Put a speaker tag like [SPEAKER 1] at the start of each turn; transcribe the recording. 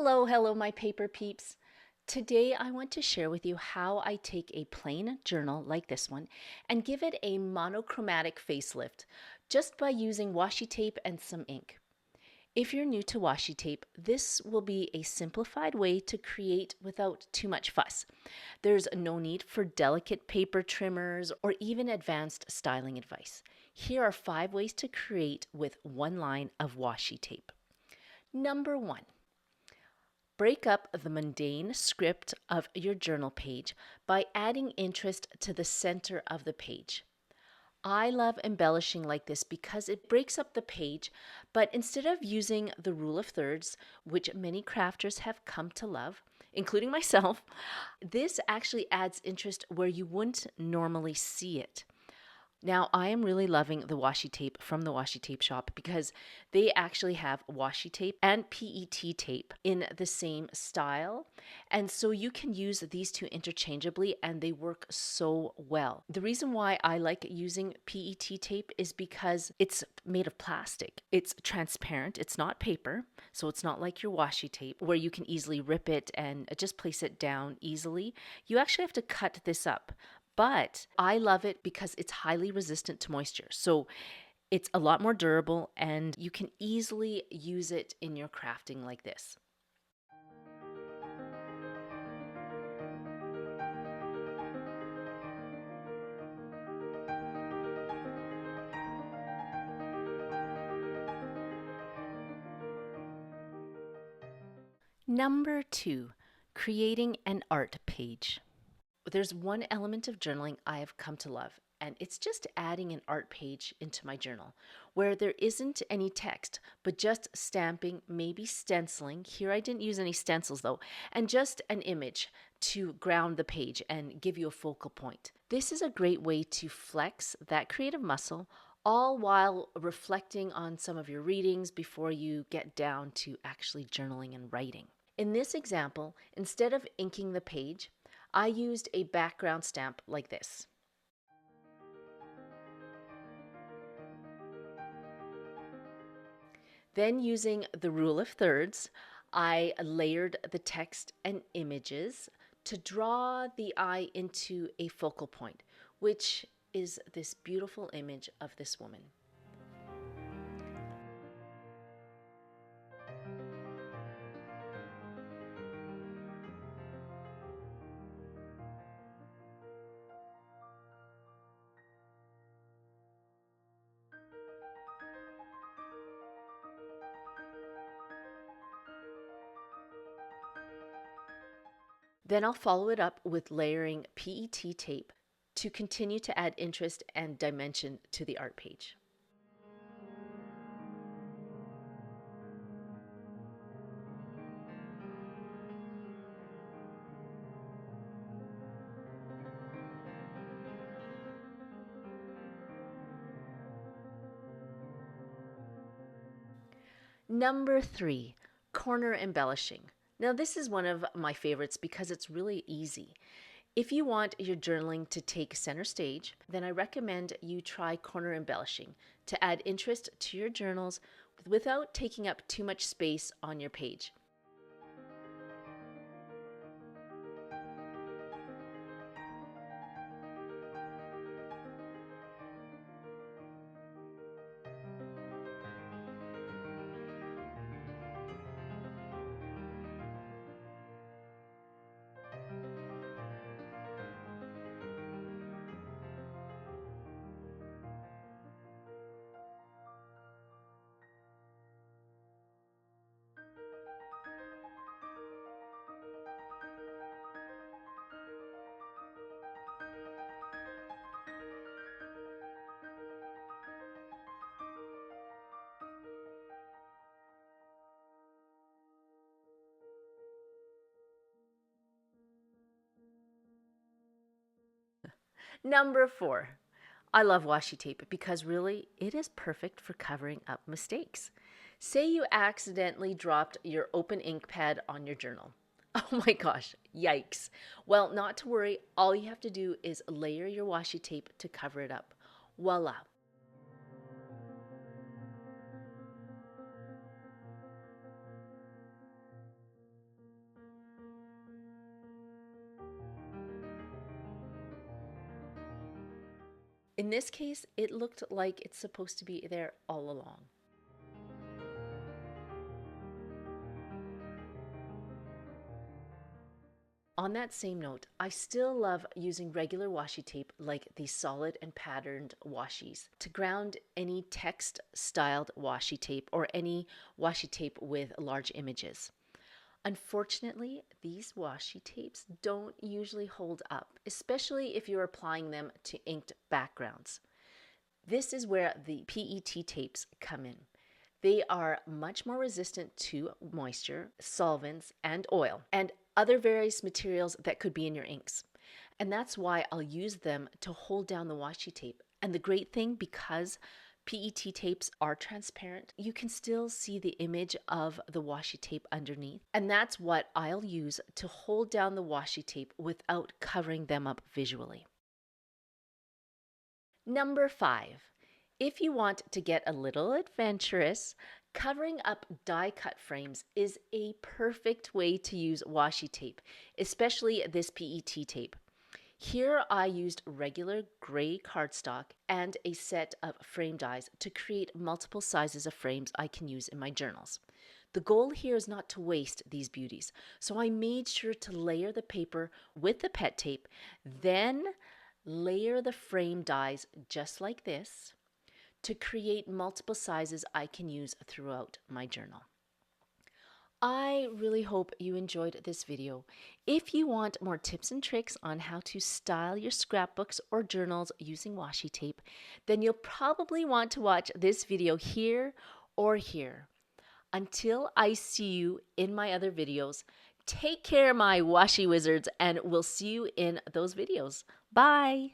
[SPEAKER 1] Hello, my paper peeps. Today I want to share with you how I take a plain journal like this one and give it a monochromatic facelift just by using washi tape and some ink. If you're new to washi tape, this will be a simplified way to create without too much fuss. There's no need for delicate paper trimmers or even advanced styling advice. Here are 5 ways to create with one line of washi tape. Number 1. Break up the mundane script of your journal page by adding interest to the center of the page. I love embellishing like this because it breaks up the page, but instead of using the rule of thirds, which many crafters have come to love, including myself, this actually adds interest where you wouldn't normally see it. Now, I am really loving the washi tape from the Washi Tape shop because they actually have washi tape and PET tape in the same style. And so you can use these two interchangeably and they work so well. The reason why I like using PET tape is because it's made of plastic. It's transparent, it's not paper, so it's not like your washi tape where you can easily rip it and just place it down easily. You actually have to cut this up. But I love it because it's highly resistant to moisture. So it's a lot more durable and you can easily use it in your crafting like this. Number 2, creating an art page. There's one element of journaling I have come to love, and it's just adding an art page into my journal where there isn't any text, but just stamping, maybe stenciling. Here I didn't use any stencils though, and just an image to ground the page and give you a focal point. This is a great way to flex that creative muscle, all while reflecting on some of your readings before you get down to actually journaling and writing. In this example, instead of inking the page, I used a background stamp like this. Then using the rule of thirds, I layered the text and images to draw the eye into a focal point, which is this beautiful image of this woman. Then I'll follow it up with layering PET tape to continue to add interest and dimension to the art page. Number 3, corner embellishing. Now this is one of my favorites because it's really easy. If you want your journaling to take center stage, then I recommend you try corner embellishing to add interest to your journals without taking up too much space on your page. Number 4, I love washi tape because really it is perfect for covering up mistakes. Say you accidentally dropped your open ink pad on your journal. Oh my gosh, yikes. Well, not to worry, all you have to do is layer your washi tape to cover it up. Voila. In this case, it looked like it's supposed to be there all along. On that same note, I still love using regular washi tape like the solid and patterned washies to ground any text styled washi tape or any washi tape with large images. Unfortunately, these washi tapes don't usually hold up, especially if you're applying them to inked backgrounds. This is where the PET tapes come in. They are much more resistant to moisture, solvents, and oil, and other various materials that could be in your inks. And that's why I'll use them to hold down the washi tape. And the great thing, because PET tapes are transparent, you can still see the image of the washi tape underneath. And that's what I'll use to hold down the washi tape without covering them up visually. Number 5. If you want to get a little adventurous, covering up die cut frames is a perfect way to use washi tape, especially this PET tape. Here I used regular gray cardstock and a set of frame dies to create multiple sizes of frames I can use in my journals. The goal here is not to waste these beauties, so I made sure to layer the paper with the PET tape, then layer the frame dies just like this to create multiple sizes I can use throughout my journal. I really hope you enjoyed this video. If you want more tips and tricks on how to style your scrapbooks or journals using washi tape, then you'll probably want to watch this video here or here. Until I see you in my other videos, take care, my washi wizards, and we'll see you in those videos. Bye!